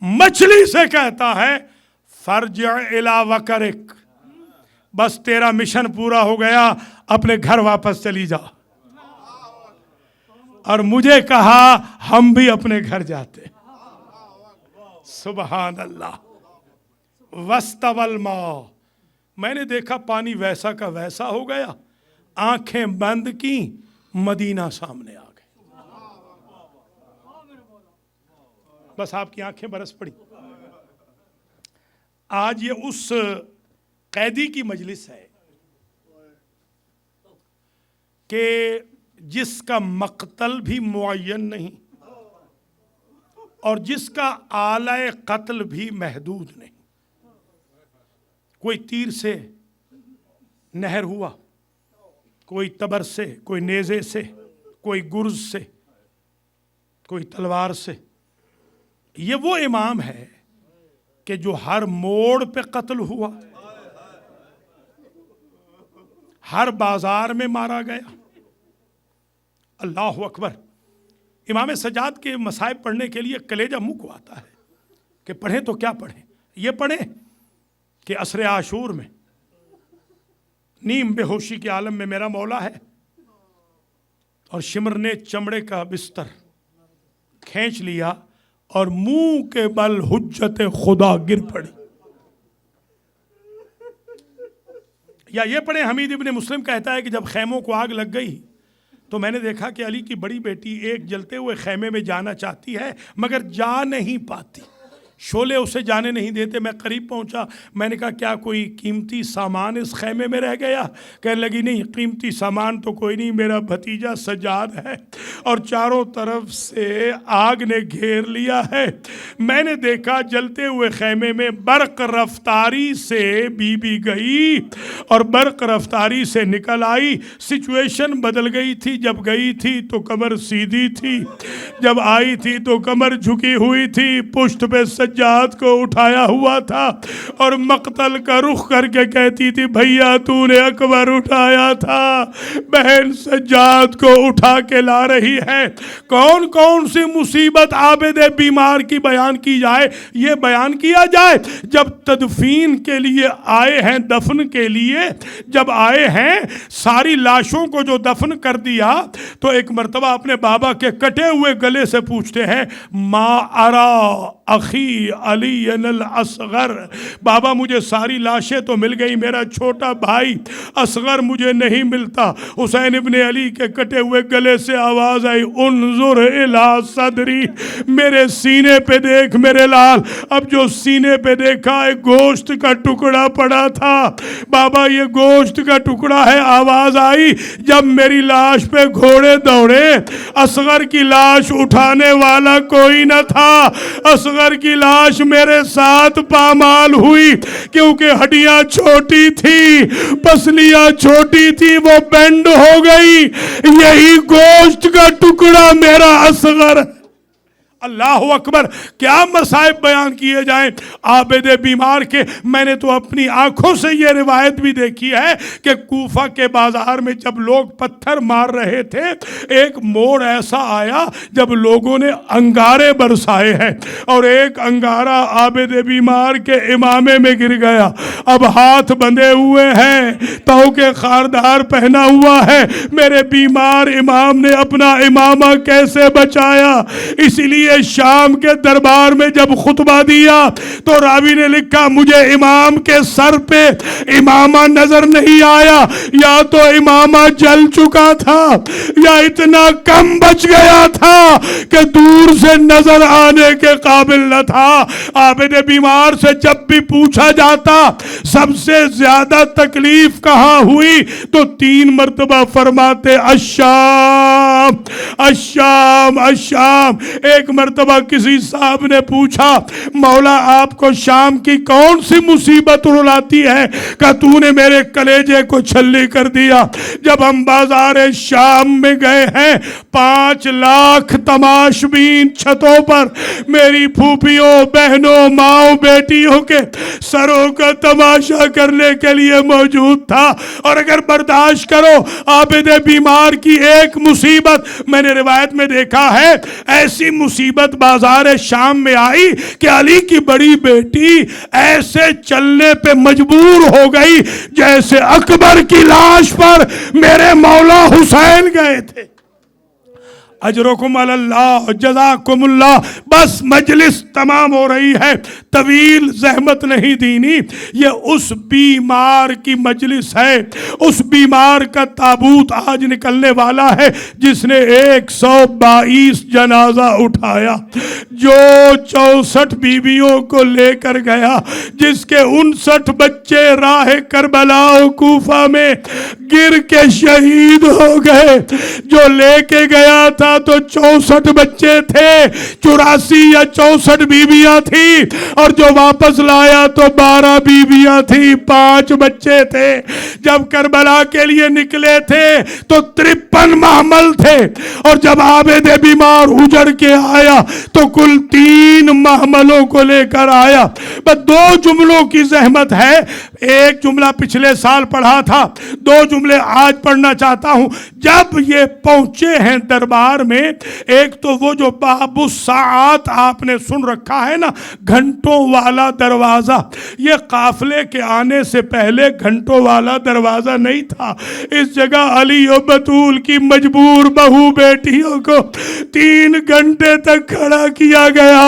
مچھلی سے کہتا ہے فرجع الی وکرک، بس تیرا مشن پورا ہو گیا، اپنے گھر واپس چلی جا. اور مجھے کہا ہم بھی اپنے گھر جاتے. سبحان اللہ. واستوى الماء، میں نے دیکھا پانی ویسا کا ویسا ہو گیا، آنکھیں بند کی، مدینہ سامنے آ گئے. بس آپ کی آنکھیں برس پڑی. آج یہ اس قیدی کی مجلس ہے کہ جس کا مقتل بھی معین نہیں اور جس کا آلہ قتل بھی محدود نہیں. کوئی تیر سے نہر ہوا، کوئی تبر سے، کوئی نیزے سے، کوئی گرز سے، کوئی تلوار سے. یہ وہ امام ہے کہ جو ہر موڑ پہ قتل ہوا، ہر بازار میں مارا گیا. اللہ اکبر. امام سجاد کے مصائب پڑھنے کے لیے کلیجہ منہ کو آتا ہے کہ پڑھیں تو کیا پڑھیں. یہ پڑھیں کہ عصر عاشور میں نیم بے ہوشی کے عالم میں میرا مولا ہے اور شمر نے چمڑے کا بستر کھینچ لیا اور منہ کے بل حجت خدا گر پڑی. یا یہ پڑھیں حمید ابن مسلم کہتا ہے کہ جب خیموں کو آگ لگ گئی تو میں نے دیکھا کہ علی کی بڑی بیٹی ایک جلتے ہوئے خیمے میں جانا چاہتی ہے مگر جا نہیں پاتی، شعلے اسے جانے نہیں دیتے. میں قریب پہنچا، میں نے کہا کیا کوئی قیمتی سامان اس خیمے میں رہ گیا؟ کہنے لگی نہیں، قیمتی سامان تو کوئی نہیں، میرا بھتیجا سجاد ہے اور چاروں طرف سے آگ نے گھیر لیا ہے. میں نے دیکھا جلتے ہوئے خیمے میں برق رفتاری سے بی بی گئی اور برق رفتاری سے نکل آئی. سچویشن بدل گئی تھی، جب گئی تھی تو کمر سیدھی تھی، جب آئی تھی تو کمر جھکی ہوئی تھی، پشت پہ سجاد کو اٹھایا ہوا تھا اور مقتل کا رخ کر کے کہتی تھی بھیا تو نے اکبر اٹھایا تھا، بہن سجاد کو اٹھا کے لا رہی ہے. کون کون سی مصیبت عابد بیمار کی بیان کی جائے. یہ بیان کیا جائے جب تدفین کے لیے آئے ہیں، دفن کے لیے جب آئے ہیں، ساری لاشوں کو جو دفن کر دیا تو ایک مرتبہ اپنے بابا کے کٹے ہوئے گلے سے پوچھتے ہیں ما ارا اخی علی الاصغر، بابا مجھے ساری لاشیں تو مل گئی، میرا چھوٹا بھائی اصغر مجھے نہیں ملتا. حسین ابن علی کے کٹے ہوئے گلے سے آواز آئی انظر الی صدری، میرے سینے پہ دیکھ میرے لال. اب جو سینے پہ دیکھا ایک گوشت کا ٹکڑا پڑا تھا. بابا یہ گوشت کا ٹکڑا ہے. آواز آئی جب میری لاش پہ گھوڑے دوڑے، اصغر کی لاش اٹھانے والا کوئی نہ تھا. اصغر کی لاش میرے ساتھ پامال ہوئی کیونکہ ہڈیاں چھوٹی تھی، پسلیاں چھوٹی تھی، وہ بینڈ ہو گئی. یہی گوشت کا ٹکڑا میرا اصغر. اللہ اکبر. کیا مصائب بیان کیے جائیں عابد بیمار کے. میں نے تو اپنی آنکھوں سے یہ روایت بھی دیکھی ہے کہ کوفہ کے بازار میں جب لوگ پتھر مار رہے تھے، ایک موڑ ایسا آیا جب لوگوں نے انگارے برسائے ہیں اور ایک انگارہ عابد بیمار کے امامے میں گر گیا. اب ہاتھ بندھے ہوئے ہیں، تو کے خاردار پہنا ہوا ہے. میرے بیمار امام نے اپنا امامہ کیسے بچایا؟ اسی لیے والی شام کے دربار میں جب خطبہ دیا تو راوی نے لکھا مجھے امام کے سر پہ امامہ نظر نہیں آیا، یا تو امامہ جل چکا تھا یا اتنا کم بچ گیا تھا کہ دور سے نظر آنے کے قابل نہ تھا۔ عابد بیمار سے جب بھی پوچھا جاتا سب سے زیادہ تکلیف کہاں ہوئی تو 3 مرتبہ فرماتے الشام الشام الشام۔ ایک مرتبہ کسی صاحب نے پوچھا مولا آپ کو شام کی کون سی مصیبت رلاتی ہے کہ تو نے میرے کلیجے کو چھلی کر دیا؟ جب ہم بازار شام میں گئے ہیں 5 لاکھ تماشبین چھتوں پر میری پھوپھیوں بہنوں ماؤں بیٹیوں کے سروں کا تماشا کرنے کے لیے موجود تھا، اور اگر برداشت کرو عابد بیمار کی ایک مصیبت، میں نے روایت میں دیکھا ہے ایسی مصیبت بازار شام میں آئی کہ علی کی بڑی بیٹی ایسے چلنے پہ مجبور ہو گئی جیسے اکبر کی لاش پر میرے مولا حسین گئے تھے۔ اجرکم علی اللہ جزاکم اللہ۔ بس مجلس تمام ہو رہی ہے، طویل زحمت نہیں دینی، یہ اس بیمار کی مجلس ہے، اس بیمار کا تابوت آج نکلنے والا ہے جس نے 122 جنازہ اٹھایا، جو 64 بیویوں کو لے کر گیا، جس کے 59 بچے راہ کربلا و کوفہ میں گر کے شہید ہو گئے۔ جو لے کے گیا تھا تو 64 بچے تھے، 84 یا 64 بیویاں تھی، اور جو واپس لایا تو 12 بیویاں تھی، 5 بچے تھے۔ جب کربلا کے لیے نکلے تھے تو 53 محمل تھے، اور جب عابد بیمار اجڑ کے آیا تو کل 3 محملوں کو لے کر آیا۔ بس 2 جملوں کی زحمت ہے، ایک جملہ پچھلے سال پڑھا تھا، 2 جملے آج پڑھنا چاہتا ہوں۔ جب یہ پہنچے ہیں دربار میں، ایک تو وہ جو باب الساعات آپ نے سن رکھا ہے نا، گھنٹوں والا دروازہ، یہ قافلے کے آنے سے پہلے گھنٹوں والا دروازہ نہیں تھا۔ اس جگہ علی و بطول کی مجبور بہو بیٹیوں کو 3 گھنٹے تک کھڑا کیا گیا،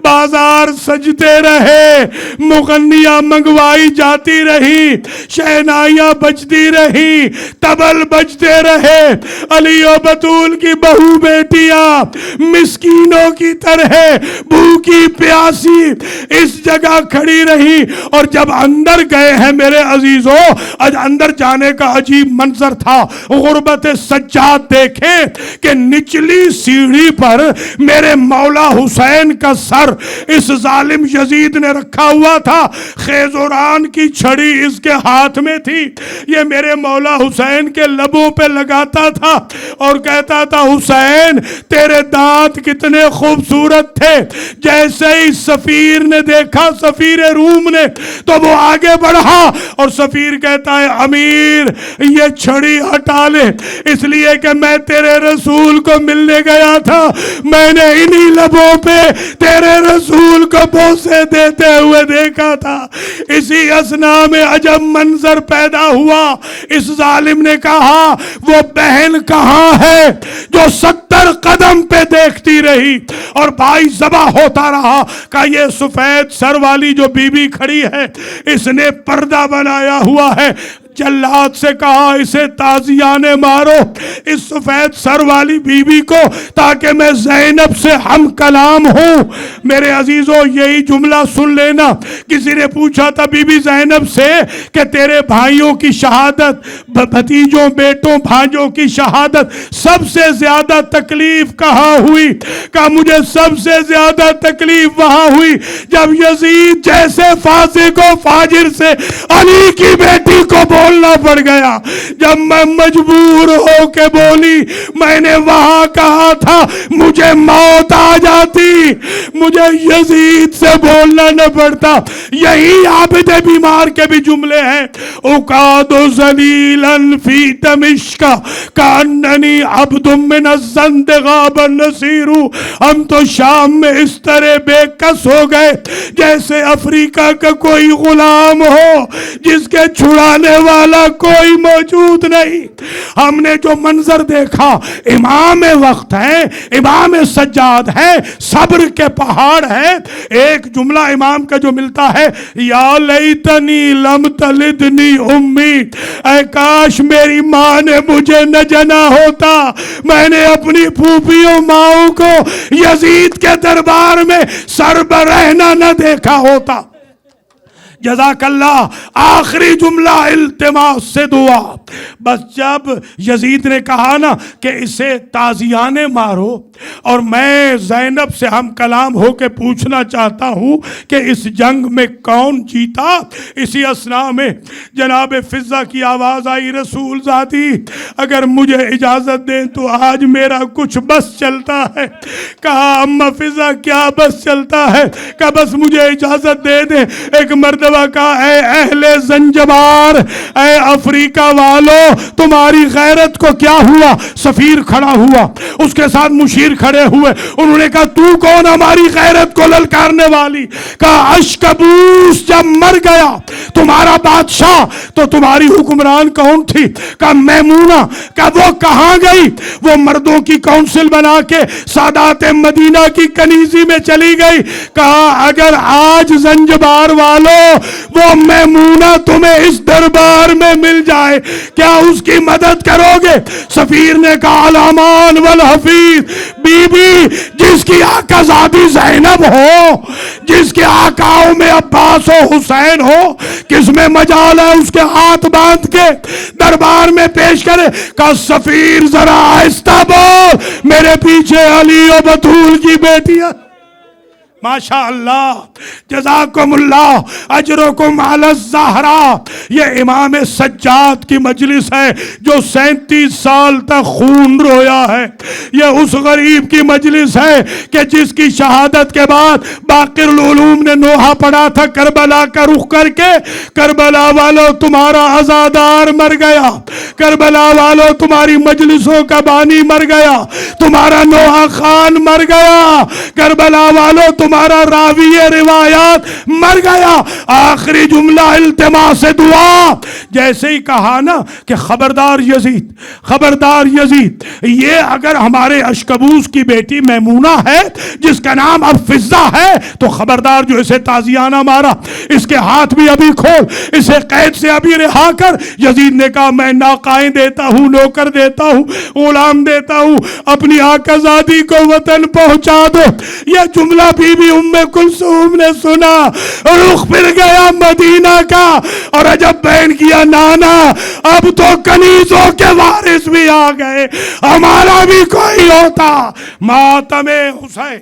بازار سجتے رہے، مغنیاں منگوائی جاتی رہی، شہنائیاں بجتی رہی، طبل بجتے رہے، علی و بطول کی بہو بیٹیاں مسکینوں کی طرح بھوکی پیاسی اس جگہ کھڑی رہی۔ اور جب اندر گئے ہیں میرے عزیزوں، آج اندر جانے کا عجیب منظر تھا۔ غربت سجاد دیکھیں کہ نچلی سیڑھی پر میرے مولا حسین کا سر اس ظالم یزید نے رکھا ہوا تھا، خیزوران کی چھڑی اس کے ہاتھ میں تھی، یہ میرے مولا حسین کے لبوں پہ لگاتا تھا اور کہتا تھا حسین تیرے دانت کتنے خوبصورت تھے۔ جیسے ہی سفیر نے دیکھا، سفیر روم نے، تو وہ آگے بڑھا اور سفیر کہتا ہے امیر یہ چھڑی ہٹا لے، اس لیے کہ میں تیرے رسول کو ملنے گیا تھا، میں نے انہی لبوں پہ تیرے رسول کو بوسے دیتے ہوئے دیکھا تھا۔ اسی اثنا میں عجب منظر پیدا ہوا، اس ظالم نے کہا وہ بہن کہاں ہے جو 70 قدم پہ دیکھتی رہی اور بھائی ذبح ہوتا رہا؟ کہ یہ سفید سر والی جو بی بی کھڑی ہے اس نے پردہ بنایا ہوا ہے۔ جلاد سے کہا اسے تازیانے مارو، اس سفید سر والی بی بی کو، تاکہ میں زینب سے ہم کلام ہوں۔ میرے عزیزوں یہی جملہ سن لینا، کسی نے پوچھا تھا بی بی زینب سے کہ تیرے بھائیوں کی شہادت، بھتیجوں بیٹوں بھانجوں کی شہادت سب سے زیادہ تکلیف کہاں ہوئی؟ کہ مجھے سب سے زیادہ تکلیف وہاں ہوئی جب یزید جیسے فاسق و فاجر سے علی کی بیٹی کو بولنا پڑ گیا۔ جب میں مجبور ہو کے بولی، میں نے وہاں کہا تھا مجھے موت آ جاتی، مجھے یزید سے بولنا نہ پڑتا۔ یہی عابد بیمار کے بھی جملے ہیں، اقاد ذلیلا فی دمشق کاننی عبد من الزندغاب النصیر۔ ہم تو شام میں اس طرح بے کس ہو گئے جیسے افریقہ کا کوئی غلام ہو جس کے چھڑانے والا کوئی موجود نہیں. ہم نے جو منظر دیکھا امام وقت ہے, امام سجاد ہے, صبر کے پہاڑ ہے. ایک جملہ امام کا جو ملتا ہے, یا لیتنی لم تلدنی امی, اے کاش میری ماں نے مجھے نہ جنا ہوتا, میں نے اپنی پھوپھیوں ماؤں کو یزید کے دربار میں سربرہنہ نہ دیکھا ہوتا. جزاک اللہ. آخری جملہ التماس سے دعا. بس جب یزید نے کہا نا کہ اسے تازیانے مارو, اور میں زینب سے ہم کلام ہو کے پوچھنا چاہتا ہوں کہ اس جنگ میں کون جیتا, اسی اثناء میں جناب فضہ کی آواز آئی, رسول ذاتی اگر مجھے اجازت دیں تو آج میرا کچھ بس چلتا ہے. کہا اماں فضہ کیا بس چلتا ہے؟ کہا بس مجھے اجازت دے دیں. ایک مرتبہ کہا اے اہل زنجبار, اے افریقہ والو, تمہاری غیرت کو کیا ہوا؟ سفیر کھڑا ہوا, اس کے ساتھ مشیر کھڑے ہوئے. انہوں نے کہا تو کون ہماری غیرت کو للکارنے والی؟ کہا اشکبوس جب مر گیا تمہارا بادشاہ تو تمہاری حکمران کون تھی؟ کہا میمونہ. کہا وہ کہاں گئی؟ وہ مردوں کی کونسل بنا کے سادات مدینہ کی کنیزی میں چلی گئی. کہا اگر آج زنجبار والو وہ میمونہ تمہیں اس دربار میں مل جائے کیا اس کی مدد کرو گے؟ سفیر نے کہا الامان والحفیظ, بی بی جس کی آقا زادی زینب ہو, جس کے آقاؤں میں عباس و حسین ہو, کس میں مجال ہے اس کے ہاتھ باندھ کے دربار میں پیش کرے. کہا سفیر ذرا آہستہ بول, میرے پیچھے علی و بطول کی بیٹیاں. ماشاء اللہ, جزاکم اللہ, اجرکم علی الزہرا. یہ امام سجاد کی مجلس ہے جو 37 سال تک خون رویا ہے. یہ اس غریب کی مجلس ہے کہ جس کی شہادت کے بعد باقر العلوم نے نوحہ پڑھا تھا کربلا کا رخ کر کے, کربلا والو تمہارا عزادار مر گیا, کربلا والو تمہاری مجلسوں کا بانی مر گیا, تمہارا نوحہ خان مر گیا, کربلا والو تمہارا راوی روایات مر گیا. آخری جملہ التماس دعا. جیسے ہی کہا نا کہ خبردار یزید, خبردار یزید, یہ اگر ہمارے اشکبوس کی بیٹی میمونہ ہے جس کا نام اب فضہ ہے تو خبردار جو اسے تازیانہ مارا, اس کے ہاتھ بھی ابھی کھول, اسے قید سے ابھی رہا کر. یزید نے کہا میں ناقائیں دیتا ہوں, نوکر دیتا ہوں, غلام دیتا ہوں, اپنی آقا زادی کو وطن پہنچا دو. یہ جملہ بی بی ام کلثوم نے سنا, رخ پھر گیا مدینہ کا, اور عجب بین کیا نانا اب تو کنیزوں کے وارث بھی آ گئے, ہمارا بھی کوئی ہوتا. ماتم حسین